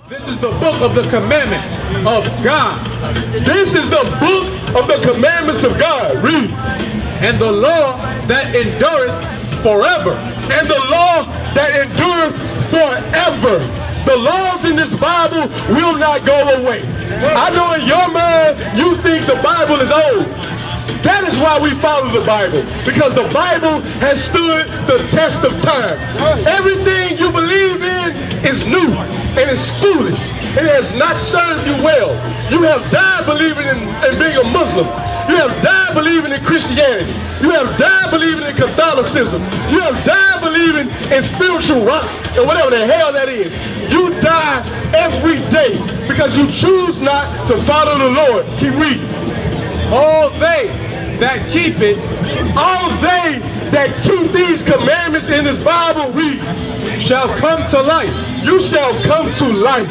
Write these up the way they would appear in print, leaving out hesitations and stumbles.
This is the book of the commandments of God. This is the book of the commandments of God. Read. And the law that endureth forever. And the law that endureth forever. The laws in this Bible will not go away. I know in your mind you think the Bible is old. That is why we follow the Bible, because the Bible has stood the test of time. Everything you believe in is new and it's foolish. It has not served you well. You have died believing in being a Muslim. You have died believing in Christianity. You have died believing in Catholicism. You have died believing in spiritual rocks and whatever the hell that is. You die every day because you choose not to follow the Lord. Keep reading. All they that keep it, all they that keep these commandments in this Bible, read, shall come to life. You shall come to life.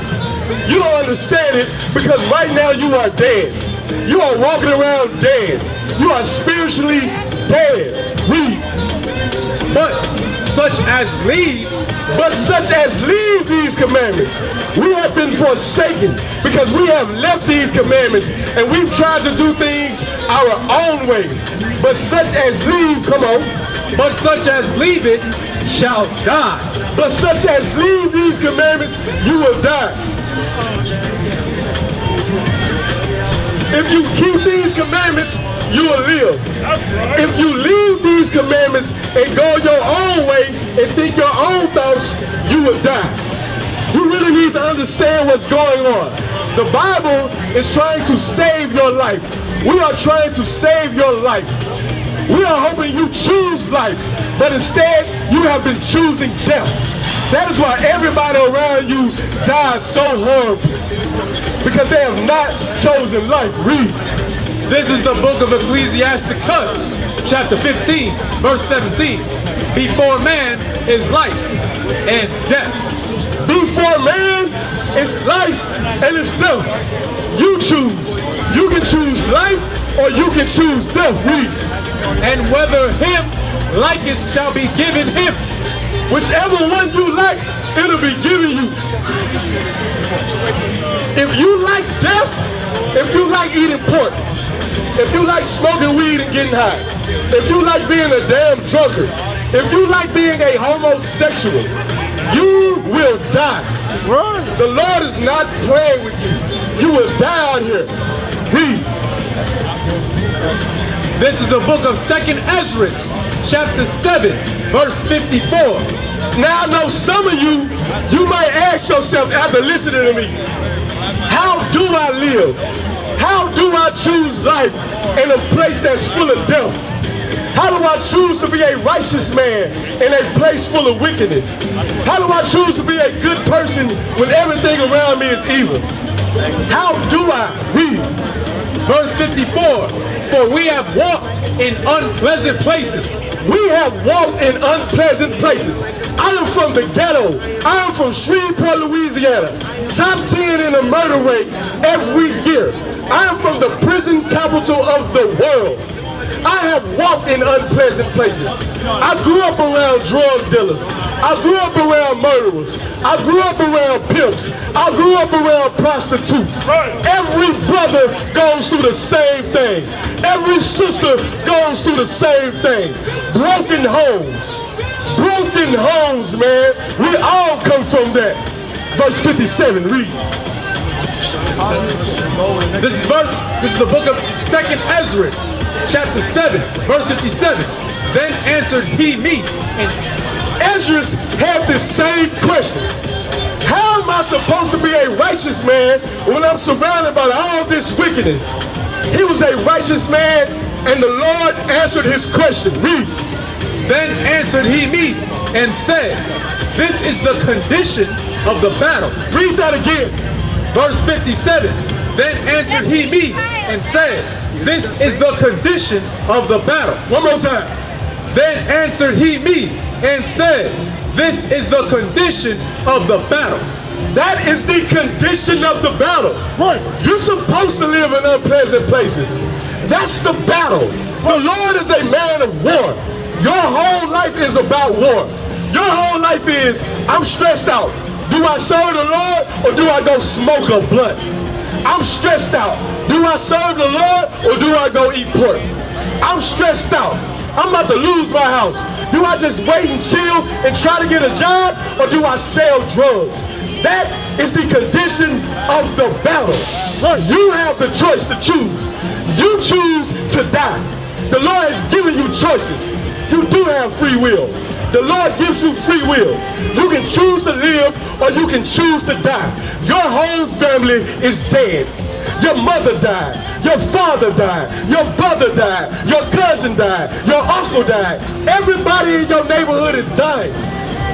You don't understand it because right now you are dead. You are walking around dead. You are spiritually dead. Read. But such as leave these commandments. We have been forsaken because we have left these commandments and we've tried to do things our own way. But such as leave, come on. But such as leave it shall die. But such as leave these commandments, you will die. If you keep these commandments, you will live. If you leave these commandments and go your own way and think your own thoughts, you will die. You really need to understand what's going on. The Bible is trying to save your life. We are trying to save your life. We are hoping you choose life, but instead you have been choosing death. That is why everybody around you dies so horribly, because they have not chosen life. Read. This is the book of Ecclesiasticus, chapter 15, verse 17. Before man is life and death. Before man is life and it's death. You choose. You can choose life or you can choose death. Read. And whether him liketh shall be given him. Whichever one you like, it'll be given you. If you like death, if you like eating pork, if you like smoking weed and getting high, if you like being a damn drunkard, if you like being a homosexual, you will die. The Lord is not playing with you. You will die out here. Read. This is the book of 2nd Ezra, chapter 7, verse 54. Now I know some of you might ask yourself after listening to me, how do I live? How do I choose life in a place that's full of death? How do I choose to be a righteous man in a place full of wickedness? How do I choose to be a good person when everything around me is evil? How do I? Read. Verse 54, for we have walked in unpleasant places. We have walked in unpleasant places. I am from the ghetto. I am from Shreveport, Louisiana. Top 10 in the murder rate every year. I am from the prison capital of the world. I have walked in unpleasant places. I grew up around drug dealers. I grew up around murderers. I grew up around pimps. I grew up around prostitutes. Every brother goes through the same thing. Every sister goes through the same thing. Broken homes. Broken homes, man. We all come from that. Verse 57, read. This is the book of 2nd Ezra, chapter 7, verse 57. Then answered he me. And Ezra had the same question. How am I supposed to be a righteous man when I'm surrounded by all this wickedness? He was a righteous man, and the Lord answered his question. Read. Then answered he me and said, this is the condition of the battle. Read that again. Verse 57. Then answered he me and said, this is the condition of the battle. One more time. Then answered he me and said, this is the condition of the battle. That is the condition of the battle. Right. You're supposed to live in unpleasant places. That's the battle. The Lord is a man of war. Your whole life is about war. Your whole life is, I'm stressed out. Do I serve the Lord or do I go smoke a blunt? I'm stressed out. Do I serve the Lord or do I go eat pork? I'm stressed out. I'm about to lose my house. Do I just wait and chill and try to get a job or do I sell drugs? That is the condition of the battle. You have the choice to choose. You choose to die. The Lord has given you choices. You do have free will. The Lord gives you free will. You can choose to live or you can choose to die. Your whole family is dead. Your mother died. Your father died. Your brother died. Your cousin died. Your uncle died. Everybody in your neighborhood is dying.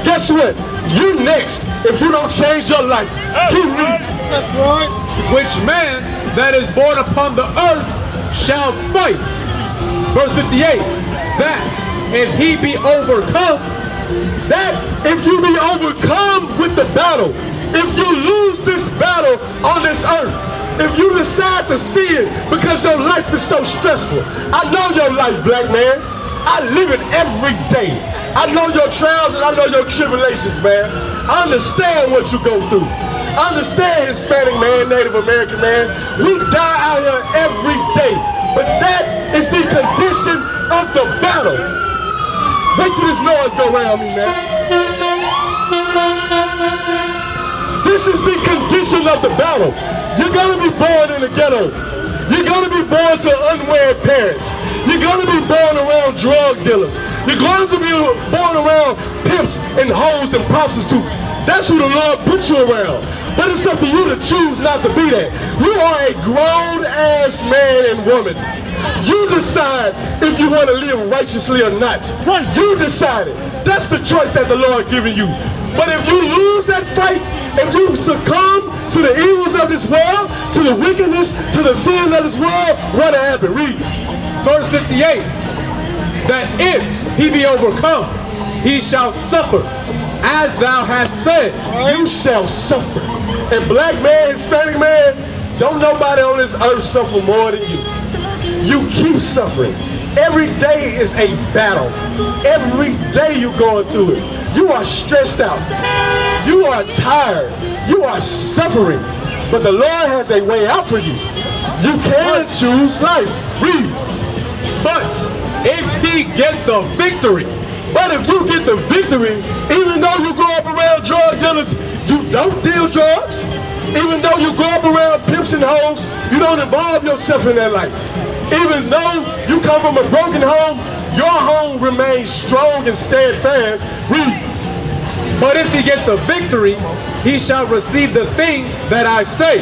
Guess what? You next if you don't change your life. Keep reading. That's right. Which man that is born upon the earth shall fight. Verse 58. That if he be overcome, that if you be overcome with the battle, if you lose this battle on this earth, if you decide to sin because your life is so stressful. I know your life, black man. I live it every day. I know your trials and I know your tribulations, man. I understand what you go through. I understand Hispanic man, Native American man. We die out here every day. But that is the condition of the battle. Wait till this noise go around me, man. This is the condition of the battle. You're gonna be born in the ghetto. You're gonna be born to unwed parents. You're gonna be born around drug dealers. You're going to be born around pimps and hoes and prostitutes. That's who the Lord put you around. But it's up to you to choose not to be that. You are a grown-ass man and woman. You decide if you want to live righteously or not. You decide it. That's the choice that the Lord given you. But if you lose that fight, if you succumb to the evils of this world, to the wickedness, to the sin of this world, what'll happen? Read. Verse 58. That if he be overcome, he shall suffer. As thou hast said, you shall suffer. And black man, Hispanic man, don't nobody on this earth suffer more than you. You keep suffering. Every day is a battle. Every day you're going through it. You are stressed out. You are tired. You are suffering. But the Lord has a way out for you. You can choose life. Read. But if he get the victory, but if you get the victory, even though you grow up around drug dealers, you don't deal drugs. Even though you grow up around pimps and hoes, you don't involve yourself in that life. Even though you come from a broken home, your home remains strong and steadfast. Read. But if he get the victory, he shall receive the thing that I say.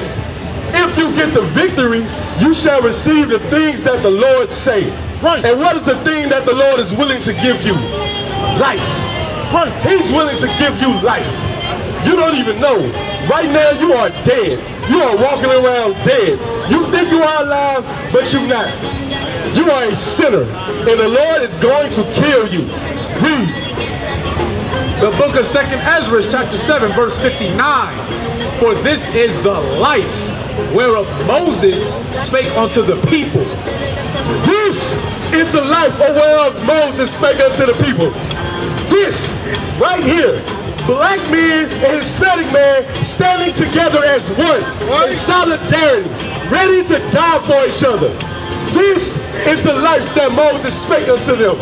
If you get the victory, you shall receive the things that the Lord say. Right. And what is the thing that the Lord is willing to give you? Life. Right. He's willing to give you life. You don't even know. Right now you are dead. You are walking around dead. You think you are alive, but you're not. You are a sinner. And the Lord is going to kill you. Read. The book of 2nd Ezra, chapter 7, verse 59. For this is the life whereof Moses spake unto the people. This is the life whereof Moses spake unto the people. This, right here, black men and Hispanic men standing together as one, in solidarity, ready to die for each other. This is the life that Moses spake unto them.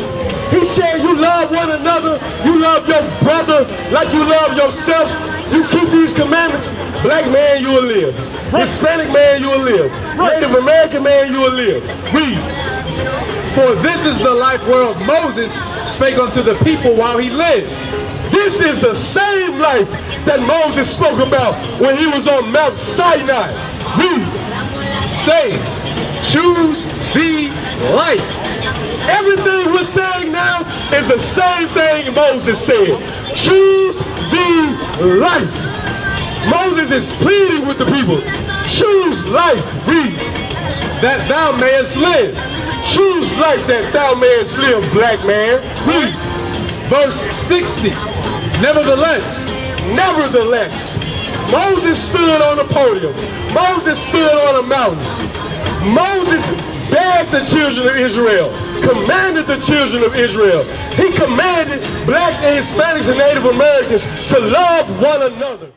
He said, you love one another, you love your brother like you love yourself. You keep these commandments, black man, you will live. Hispanic man, you will live. Native American man, you will live. Read. For this is the life whereof Moses spake unto the people while he lived. This is the same life that Moses spoke about when he was on Mount Sinai. Read. Saying, choose thee life. Everything we're saying now is the same thing Moses said. Choose thee life. Moses is pleading with the people. Choose life. Read. That thou mayest live. Choose life that thou mayest live, black man. Read. Verse 60. Nevertheless, Moses stood on a podium. Moses stood on a mountain. Moses begged the children of Israel, commanded the children of Israel. He commanded blacks and Hispanics and Native Americans to love one another.